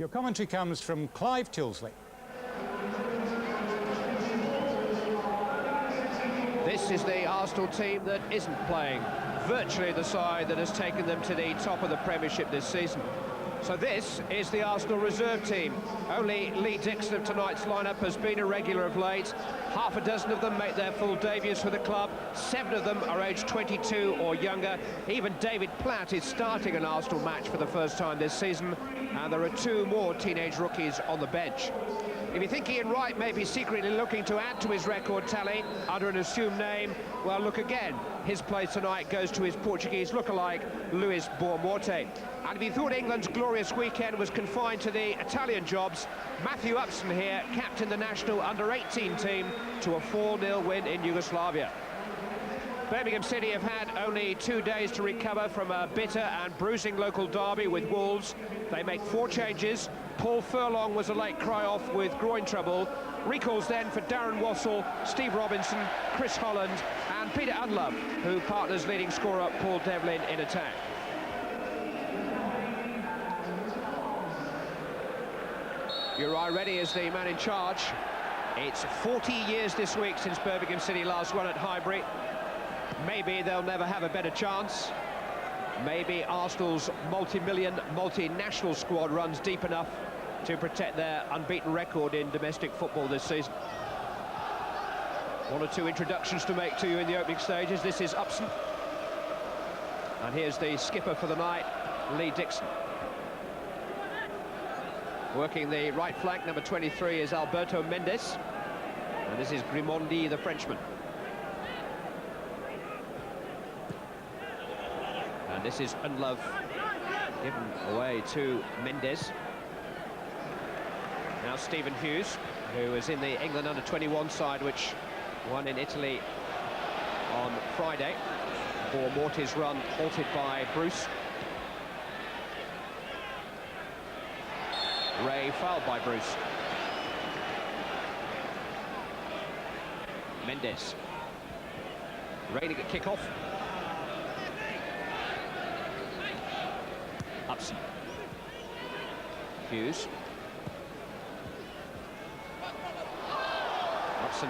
Your commentary comes from Clive Tilsley. This is the Arsenal team that isn't playing. Virtually the side that has taken them to the top of the Premiership this season. So this is the Arsenal reserve team. Only Lee Dixon of tonight's lineup has been a regular of late. Half a dozen of them make their full debuts for the club. 7 of them are aged 22 or younger. Even David Platt is starting an Arsenal match for the first time this season. And there are 2 more teenage rookies on the bench. If you think Ian Wright may be secretly looking to add to his record tally under an assumed name, well, look again. His place tonight goes to his Portuguese lookalike, Luis Boa-Morte. And if you thought England's glorious weekend was confined to the Italian jobs, Matthew Upson here captained the national under-18 team to a 4-0 win in Yugoslavia. Birmingham City have had only 2 days to recover from a bitter and bruising local derby with Wolves. They make 4 changes. Paul Furlong was a late cry-off with groin trouble. Recalls then for Darren Wassell, Steve Robinson, Chris Holland and Peter Unlove, who partners leading scorer Paul Devlin in attack. Uri Reddy is the man in charge. It's 40 years this week since Birmingham City last won at Highbury. Maybe they'll never have a better chance. Maybe Arsenal's multi-million, multinational squad runs deep enough to protect their unbeaten record in domestic football this season. 1 or 2 introductions to make to you in the opening stages. This is Upson. And here's the skipper for the night, Lee Dixon. Working the right flank, number 23 is Alberto Mendes. And this is Grimondi, the Frenchman. And this is Unlove, given away to Mendes. Now Stephen Hughes, who is in the England under-21 side, which won in Italy on Friday. Boa-Morte's run halted by Bruce. Ray fouled by Bruce. Mendes. Raining at kick-off. Upson. Hughes. Upson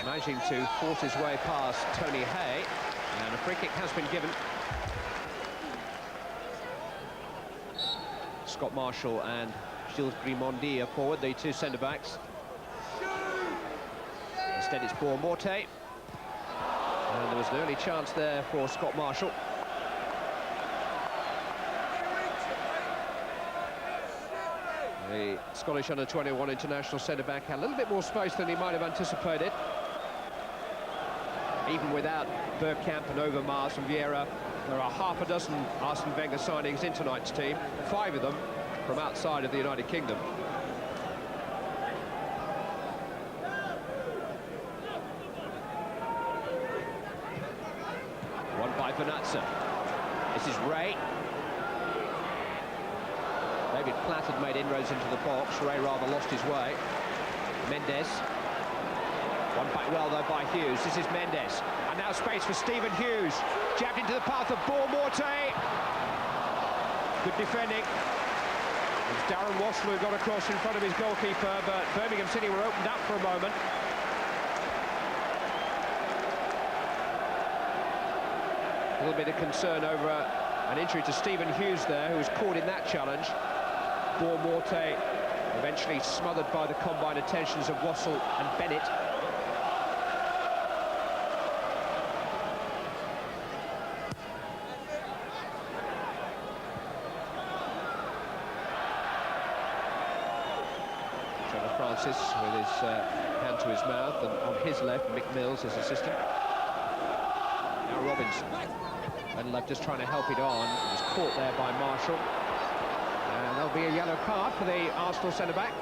managing to force his way past Tony Hay, and a free kick has been given. Scott Marshall and Gilles Grimondi are forward, the 2 centre-backs. Instead it's Boa-Morte. And there was an early chance there for Scott Marshall. The Scottish under-21 international centre-back had a little bit more space than he might have anticipated. Even without Bergkamp and Overmars and Vieira, there are half a dozen Arsene Wenger signings in tonight's team, 5 of them from outside of the United Kingdom. One by Vernazza. This is Ray. David Platt had made inroads into the box. Ray rather lost his way. Mendes. Won back well, though, by Hughes. This is Mendes. And now space for Stephen Hughes. Jabbed into the path of Boa-Morte. Good defending. It's Darren Wassell who got across in front of his goalkeeper, but Birmingham City were opened up for a moment. A little bit of concern over an injury to Stephen Hughes there, who was caught in that challenge. Boa-Morte eventually smothered by the combined attentions of Wassell and Bennett. Trevor Francis with his hand to his mouth, and on his left, Mick Mills, his assistant. Now Robinson. And just trying to help it on. It was caught there by Marshall. And there'll be a yellow card for the Arsenal centre-back.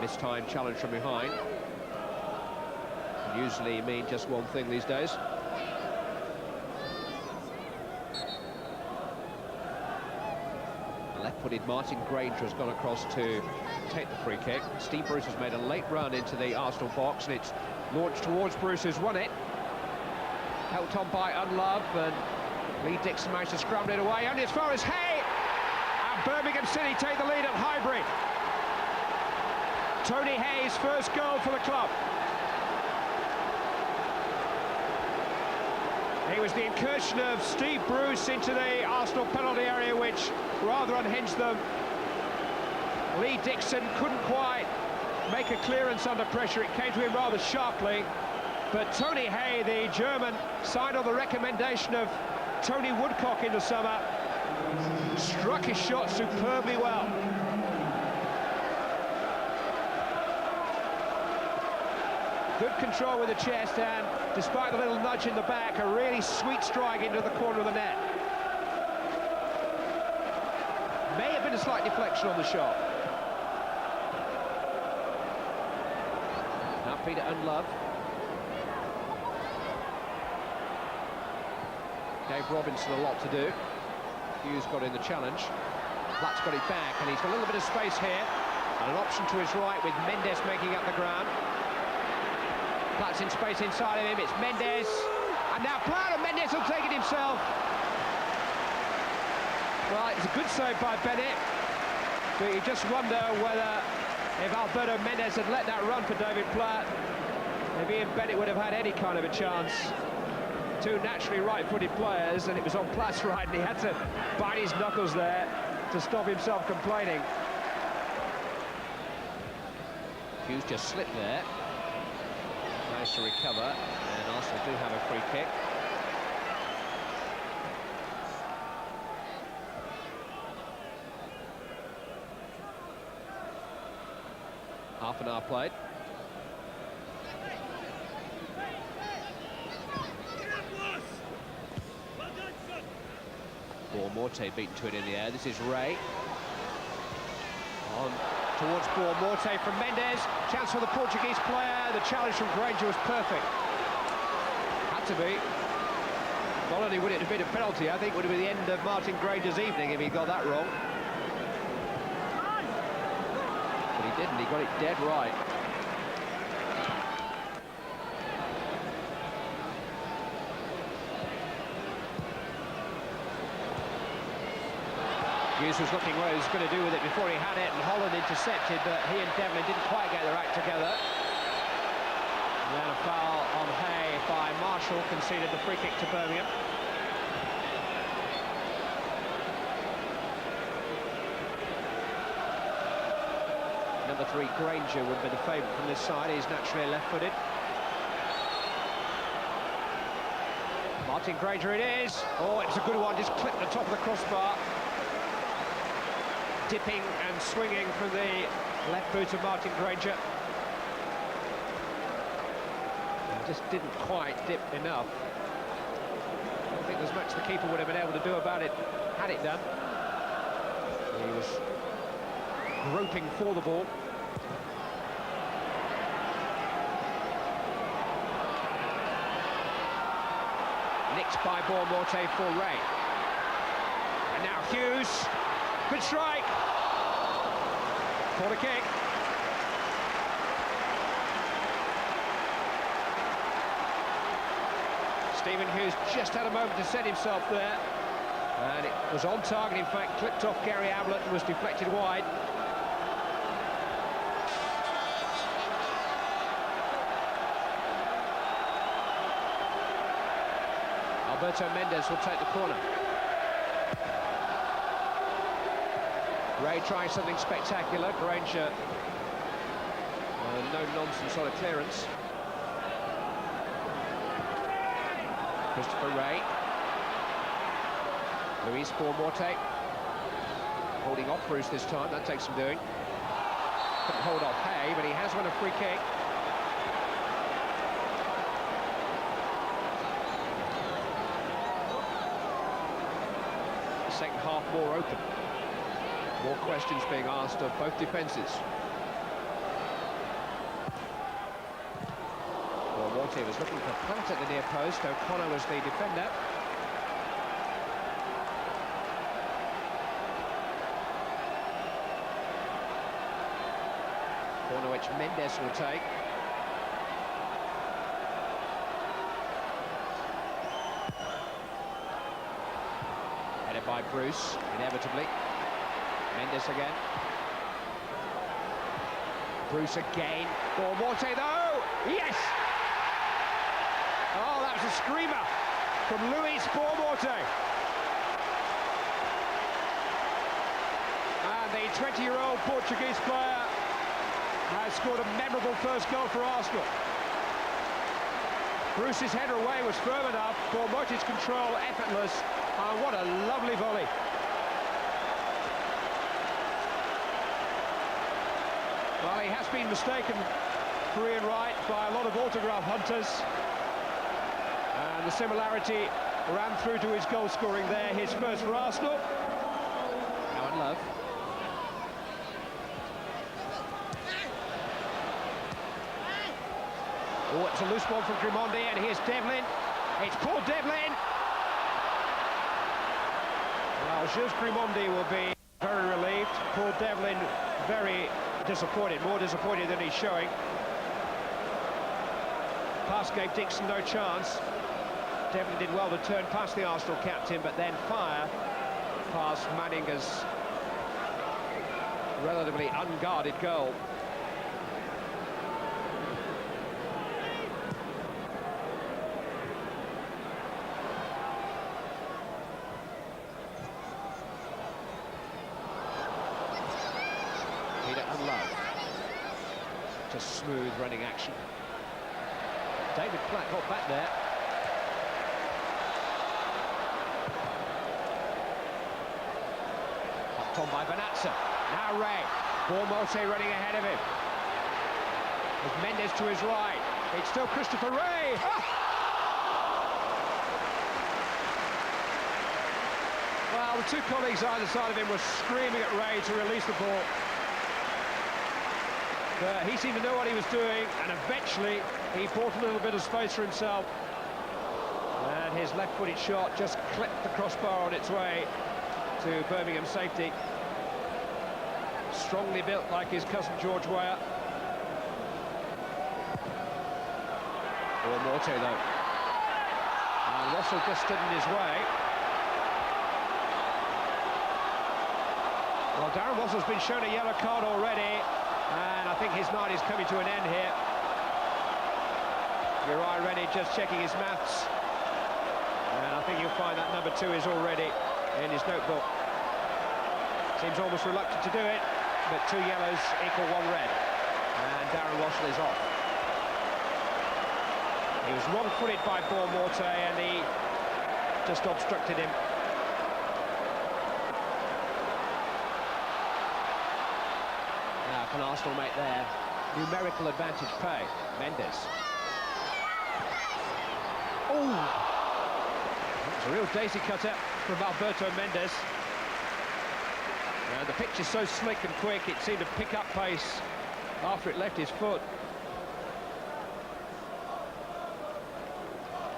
This time challenge from behind. Can usually mean just one thing these days. Left-footed Martin Granger has gone across to take the free kick. Steve Bruce has made a late run into the Arsenal box, and it's launched towards Bruce, who's won it. Helped on by Unlove, and Lee Dixon managed to scramble it away, only as far as Hay! And Birmingham City take the lead at Highbury. Tony Hay's first goal for the club. It was the incursion of Steve Bruce into the Arsenal penalty area which rather unhinged them. Lee Dixon couldn't quite make a clearance under pressure. It came to him rather sharply. But Tony Hay, the German, signed on the recommendation of Tony Woodcock in the summer, struck his shot superbly well. Good control with the chest, and despite the little nudge in the back, a really sweet strike into the corner of the net. May have been a slight deflection on the shot. Now Peter Unlove. Gave Robinson a lot to do. Hughes got in the challenge. Platt's got it back, and he's got a little bit of space here. And an option to his right with Mendes making up the ground. Platt's in space inside of him, it's Mendes. And now Platt, and Mendes will take it himself. Well, it's a good save by Bennett. But you just wonder whether, if Alberto Mendes had let that run for David Platt, if Ian Bennett would have had any kind of a chance. Two naturally right-footed players, and it was on Platt's right, and he had to bite his knuckles there to stop himself complaining. Hughes just slipped there. Managed to recover, and Arsenal do have a free kick. Half an hour played. Morte beaten to it in the air. This is Ray. On towards Morte from Mendes. Chance for the Portuguese player. The challenge from Granger was perfect. Had to be. Not only would it have been a penalty, I think it would have been the end of Martin Granger's evening if he got that wrong. But he didn't. He got it dead right. Hughes was looking what he was going to do with it before he had it, and Holland intercepted, but he and Devlin didn't quite get their act together. And then a foul on Hay by Marshall conceded the free kick to Birmingham. Number 3, Granger, would be the favourite from this side. He's naturally left-footed. Martin Granger it is. Oh, it's a good one, just clipped the top of the crossbar. Dipping and swinging from the left boot of Martin Granger. And just didn't quite dip enough. I don't think there's much the keeper would have been able to do about it had it done. He was groping for the ball. Nicked by Morte for Ray. And now Hughes. Good strike. Corner kick. Stephen Hughes just had a moment to set himself there. And it was on target, in fact, clipped off Gary Ablett and was deflected wide. Alberto Mendes will take the corner. Ray trying something spectacular. Granger, no-nonsense sort of clearance. Christopher Ray. Luis Morte. Holding off Bruce this time, that takes some doing. Couldn't hold off Hay, but he has won a free kick. The second half more open. More questions being asked of both defences. Well, Morte was looking for Platt at the near post. O'Connor was the defender. Corner which Mendes will take. by Bruce, inevitably. Mendes again. Bruce again. For Morte, though! Yes! Oh, that was a screamer from Luis Morte. And the 20-year-old Portuguese player has scored a memorable first goal for Arsenal. Bruce's header away was firm enough, Morte's control effortless, and what a lovely volley. Well, he has been mistaken for Ian Wright by a lot of autograph hunters, and the similarity ran through to his goal scoring there, his first for Arsenal. Now in love. Oh, it's a loose ball from Grimondi, and here's Devlin. It's Paul Devlin. Well, Gilles Grimondi will be very relieved. Paul Devlin very disappointed, more disappointed than he's showing. Pass gave Dixon no chance. Devlin did well to turn past the Arsenal captain, but then fire past Manninger's relatively unguarded goal. Just smooth running action. David Platt got back there. Hopped on by Bonazza. Now Ray. Morte running ahead of him. With Mendes to his right. It's still Christopher Ray. Ah! Well, the two colleagues either side of him were screaming at Ray to release the ball. He seemed to know what he was doing, and eventually he bought a little bit of space for himself. And his left-footed shot just clipped the crossbar on its way to Birmingham safety. Strongly built like his cousin George Weah. Or Morte, though. And Russell just stood in his way. Well, Darren Russell's been shown a yellow card already. And I think his night is coming to an end here. Uriah Rennie just checking his maths. And I think you'll find that number 2 is already in his notebook. Seems almost reluctant to do it, but 2 yellows equal 1 red. And Darren Russell is off. He was wrong-footed by Morte, and he just obstructed him. Can Arsenal make their numerical advantage pay? Mendes. Oh! It's a real daisy cutter from Alberto Mendes. The pitch is so slick and quick, it seemed to pick up pace after it left his foot.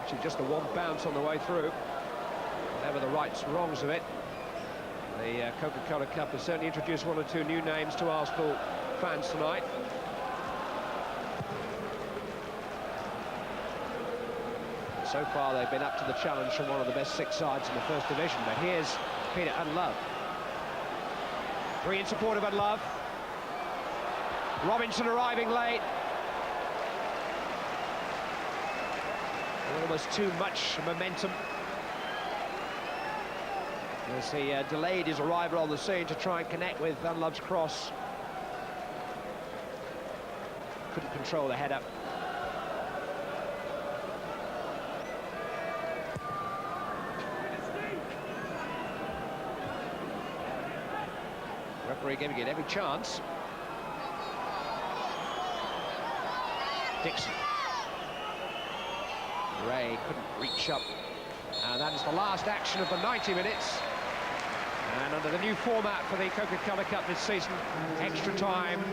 Actually, just a one bounce on the way through. Whatever the rights and wrongs of it. The Coca-Cola Cup has certainly introduced 1 or 2 new names to Arsenal fans tonight. So far they've been up to the challenge from one of the best 6 sides in the First Division, but here's Peter Unlove. 3 in support of Unlove. Robinson arriving late. Almost too much momentum as he delayed his arrival on the scene to try and connect with Unlove's cross. Couldn't control the header. Referee giving it every chance. Dixon. Ray couldn't reach up. And that is the last action of the 90 minutes. And under the new format for the Coca-Cola Cup this season, extra time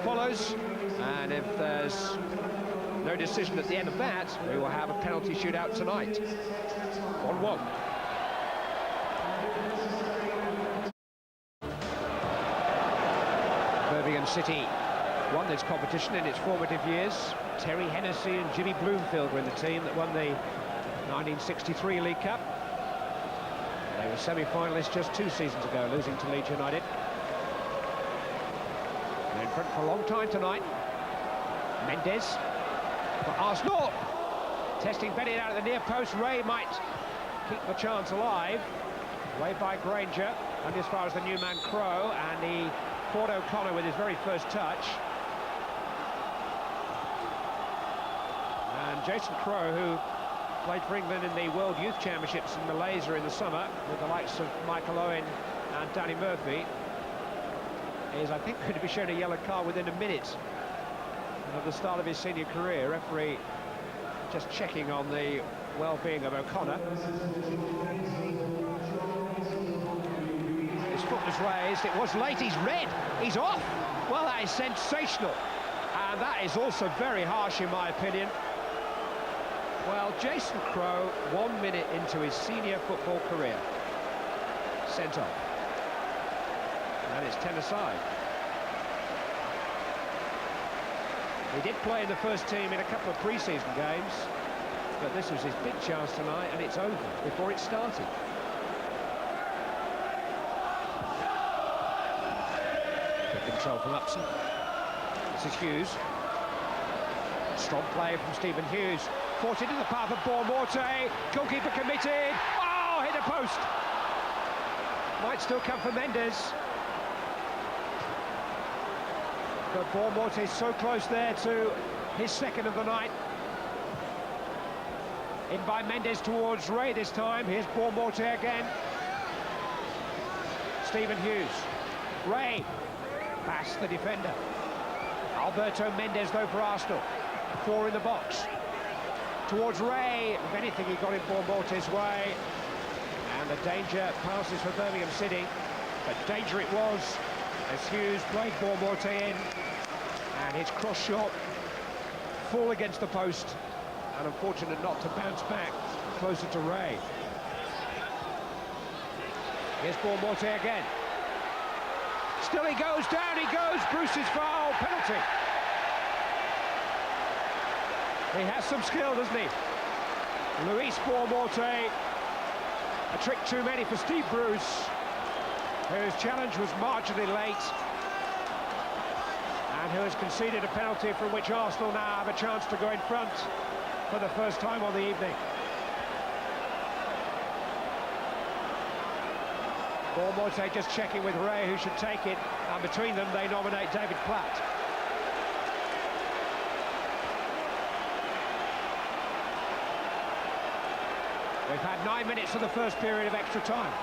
follows. And if there's no decision at the end of that, we will have a penalty shootout tonight. 1-1. Birmingham City won this competition in its formative years. Terry Hennessy and Jimmy Bloomfield were in the team that won the 1963 League Cup. They were semi-finalists just 2 seasons ago, losing to Leeds United. They're in front for a long time tonight. Mendes for Arsenal. Testing Bennett out at the near post. Ray might keep the chance alive. Away by Granger, and as far as the new man Crowe, and he caught O'Connor with his very first touch. And Jason Crowe, who played for England in the World Youth Championships in Malaysia in the summer with the likes of Michael Owen and Danny Murphy, is, I think, going to be shown a yellow card within a minute of the start of his senior career. Referee just checking on the well-being of O'Connor. His foot was raised, it was late, he's red, he's off! Well, that is sensational, and that is also very harsh in my opinion. Well, Jason Crowe, 1 minute into his senior football career, sent off. And it's 10 aside. He did play in the first team in a couple of pre-season games, but this was his big chance tonight, and it's over before it started. Good control from Upson. This is Hughes. Strong play from Stephen Hughes. Fought into the path of Bournemorte. Goalkeeper committed. Oh, hit a post. Might still come for Mendes. But Bournemorte is so close there to his second of the night. In by Mendes towards Ray this time. Here's Bournemorte again. Stephen Hughes. Ray. Past the defender. Alberto Mendes though for Arsenal. 4 in the box. Towards Ray. If anything, he got in Bournemorte's way. And the danger passes for Birmingham City. But danger it was as Hughes played Bournemorte in. And his cross shot full against the post. And unfortunate not to bounce back closer to Ray. Here's Bournemorte again. Still he goes, down he goes. Bruce's foul, penalty. He has some skill, doesn't he? Luis Bournemorte, a trick too many for Steve Bruce, whose challenge was marginally late, and who has conceded a penalty from which Arsenal now have a chance to go in front for the first time on the evening. Bournemorte just checking with Ray who should take it, and between them they nominate David Platt. We've had 9 minutes of the first period of extra time.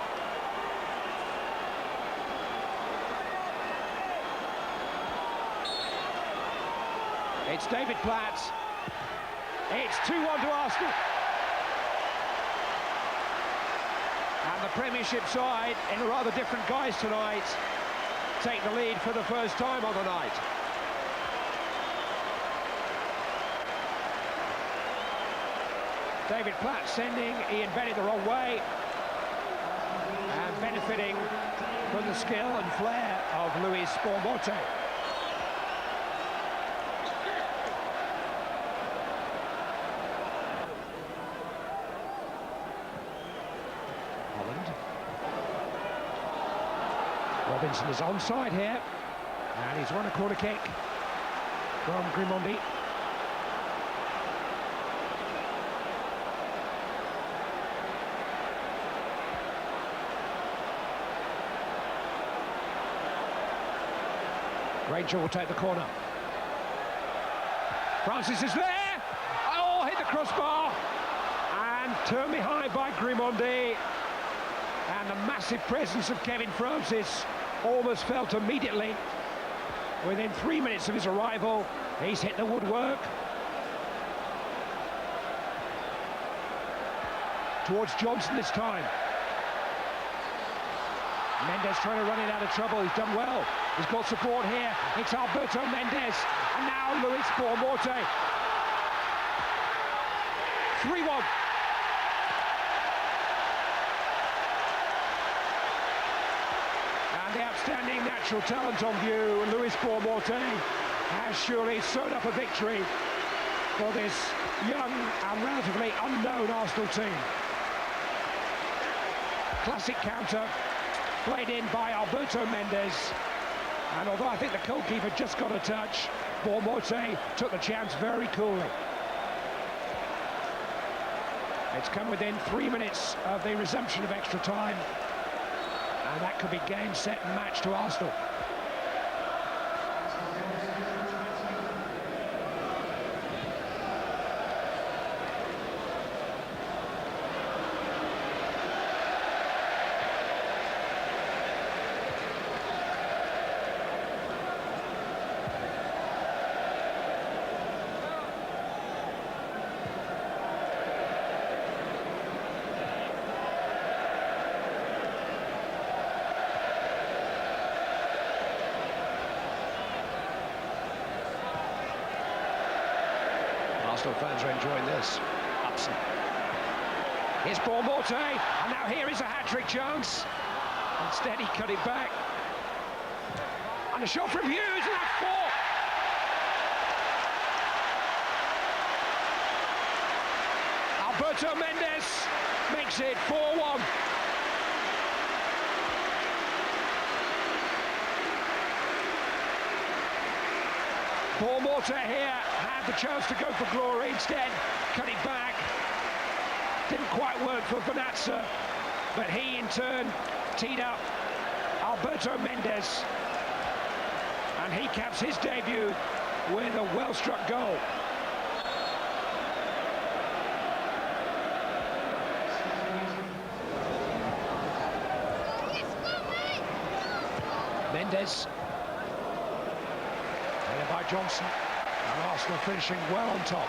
It's David Platt. It's 2-1 to Arsenal. And the Premiership side, in a rather different guise tonight, take the lead for the first time on the night. David Platt sending Ian Bennett the wrong way and benefiting from the skill and flair of Luis Bournemorte. Holland. Robinson is onside here, and he's won a corner kick from Grimondi. Ranger will take the corner. Francis is there. Oh, hit the crossbar. And turned behind by Grimondi. And the massive presence of Kevin Francis almost felt immediately. Within 3 minutes of his arrival, he's hit the woodwork. Towards Johnson this time. Mendes trying to run it out of trouble. He's done well. He's got support here. It's Alberto Mendes. And now Luis Bournemorte. 3-1. And the outstanding natural talent on view, Luis Bournemorte, has surely sewn up a victory for this young and relatively unknown Arsenal team. Classic counter, played in by Alberto Mendes. And although I think the goalkeeper just got a touch, Bourmorte took the chance very coolly. It's come within 3 minutes of the resumption of extra time. And that could be game, set and match to Arsenal. Arsenal fans are enjoying this. Upson. Here's Bourmorte, and now here is a hat-trick chance. Instead, he cut it back. And a shot from Hughes, and that's four. Alberto Mendes makes it 4-1. Bourmorte here had the chance to go for glory, instead cut it back. Didn't quite work for Bonazza, but he in turn teed up Alberto Mendes, and he caps his debut with a well-struck goal. Mendes, headed by Johnson, and Arsenal finishing well on top.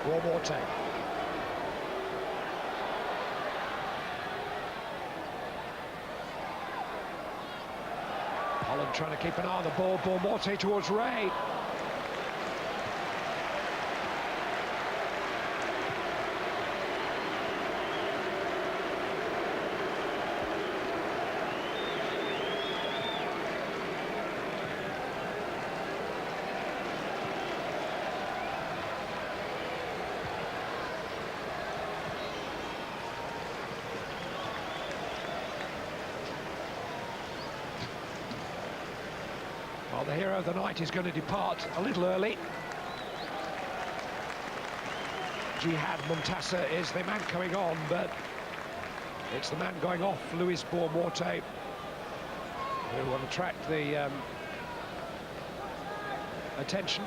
Bourmorte. Holland trying to keep an eye on the ball. Bourmorte towards Ray. Well, the hero of the night is going to depart a little early. Jihad Montassa is the man coming on, but it's the man going off, Luis Bourmorte, who will attract the attention.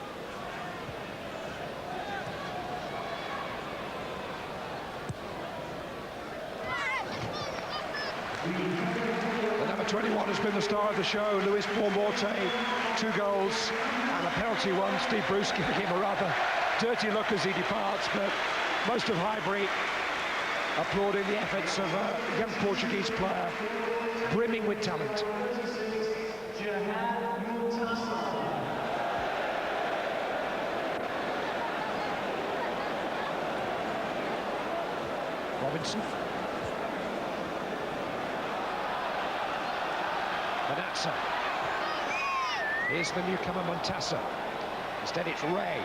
The number 21 has been the star of the show, Luis Bourmorte, 2 goals and a penalty one. Steve Bruce giving him a rather dirty look as he departs, but most of Highbury applauding the efforts of a young Portuguese player, brimming with talent. Robinson. Bonazza. Here's the newcomer Montassa. Instead it's Ray.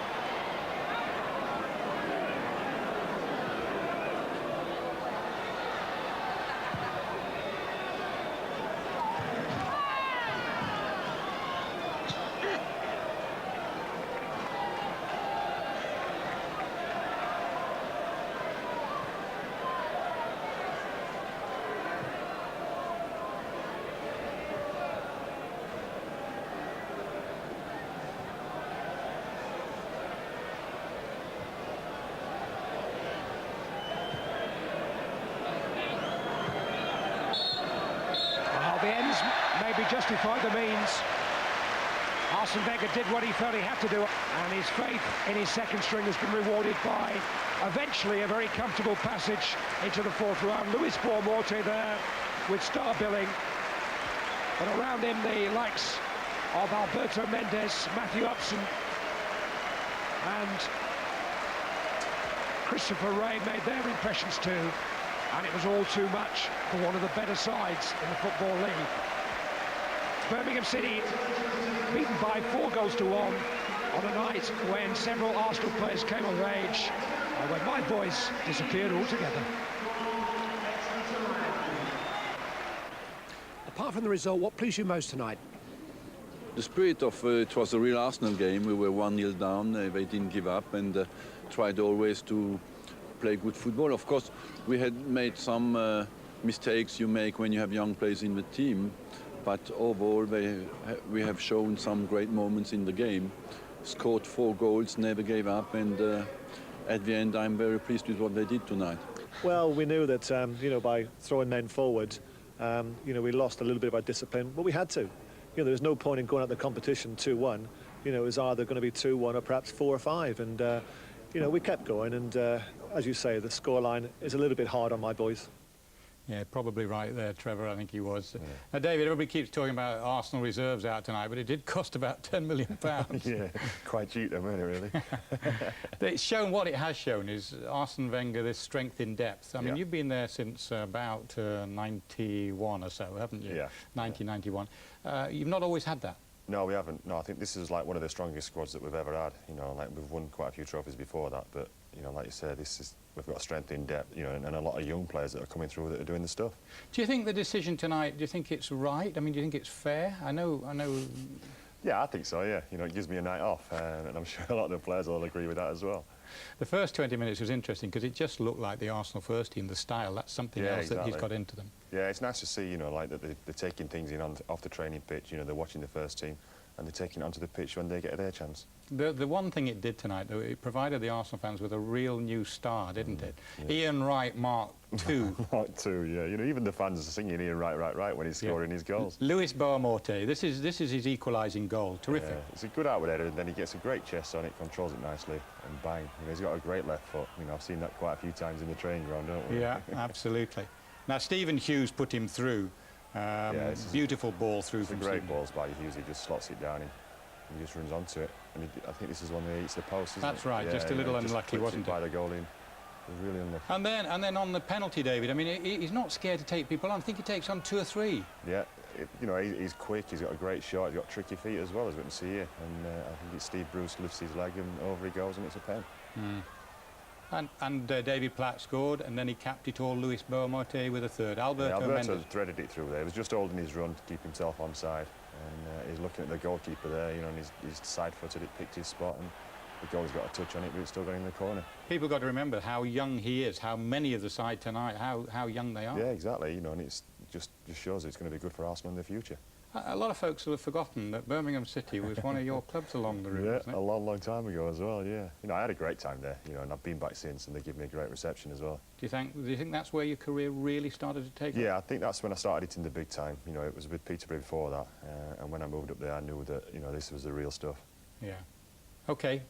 The ends maybe justify the means. Arsene Wenger did what he felt he had to do, and his faith in his second string has been rewarded by eventually a very comfortable passage into the fourth round. Luis Bourmorte there with star billing, but around him the likes of Alberto Mendes, Matthew Upson and Christopher Ray made their impressions too. And it was all too much for one of the better sides in the Football League. Birmingham City beaten by 4 goals to 1 on a night when several Arsenal players came of age and when my voice disappeared altogether. Apart from the result, what pleased you most tonight? The spirit of it was a real Arsenal game. We were 1-0 down. They didn't give up and tried always to play good football. Of course, we had made some mistakes you make when you have young players in the team, but overall we have shown some great moments in the game. Scored 4 goals, never gave up, and at the end I'm very pleased with what they did tonight. Well, we knew that you know, by throwing men forward, you know, we lost a little bit of our discipline, but we had to. You know, there was no point in going out the competition 2-1. You know, it was either going to be 2-1 or perhaps 4 or 5, and you know, we kept going. And as you say, the scoreline is a little bit hard on my boys. Yeah, probably right there, Trevor, I think he was. Yeah. Now, David, everybody keeps talking about Arsenal reserves out tonight, but it did cost about £10 million. Yeah, quite cheap, though, isn't it, really? It's shown what it has shown is Arsene Wenger, this strength in depth. I mean, Yeah. you've been there since about 91 or so, haven't you? Yeah. 1991. You've not always had that. No, we haven't. No, I think this is like one of the strongest squads that we've ever had. You know, like we've won quite a few trophies before that, but you know, like you said, we've got strength in depth. You know, and a lot of young players that are coming through that are doing the stuff. Do you think the decision tonight? Do you think it's right? I mean, do you think it's fair? I know. Yeah, I think so. Yeah, you know, it gives me a night off, and I'm sure a lot of the players will agree with that as well. The first 20 minutes was interesting because it just looked like the Arsenal first team, the style. That's something else that he's got into them. Yeah, it's nice to see, you know, like that they're taking things in off the training pitch. You know, they're watching the first team and they're taking it onto the pitch when they get their chance. The one thing it did tonight, though, it provided the Arsenal fans with a real new star, didn't it? Yeah. Ian Wright, Mark II. Mark II, yeah. You know, even the fans are singing Ian Wright when he's scoring his goals. Luis Boamorte, this is his equalising goal. Terrific. Yeah, it's a good outward header, and then he gets a great chest on it, controls it nicely, and bang. You know, he's got a great left foot. You know, I've seen that quite a few times in the training ground, don't we? Yeah, absolutely. Now, Stephen Hughes put him through. Beautiful ball through from great Stephen. balls by Hughes. He just slots it down and he just runs onto it. And I think this is one that hits the post, isn't That's it? right, Yeah, just a little unlucky, wasn't it? By the goal in. Really unlucky. And then on the penalty, David, I mean, he's not scared to take people on. I think he takes on 2 or 3. Yeah, you know, he's quick, he's got a great shot, he's got tricky feet as well, as we can see here. And I think it's Steve Bruce lifts his leg and over he goes and it's a pen. And David Platt scored, and then he capped it all, Luis Boamorte with a third. Alberto Mendes threaded it through there. He was just holding his run to keep himself onside. And he's looking at the goalkeeper there, you know, and he's side-footed it, picked his spot, and the goal's got a touch on it, but it's still going in the corner. People got to remember how young he is, how many of the side tonight, how young they are. Yeah, exactly, you know, and it's just shows it's going to be good for Arsenal in the future. A lot of folks will have forgotten that Birmingham City was one of your clubs along the route, Yeah, isn't it? a long time ago as well, yeah. You know, I had a great time there, you know, and I've been back since, and they give me a great reception as well. Do you think that's where your career really started to take off? Yeah, I think that's when I started hitting the big time. You know, it was with Peterborough before that, and when I moved up there, I knew that, you know, this was the real stuff. Yeah. OK,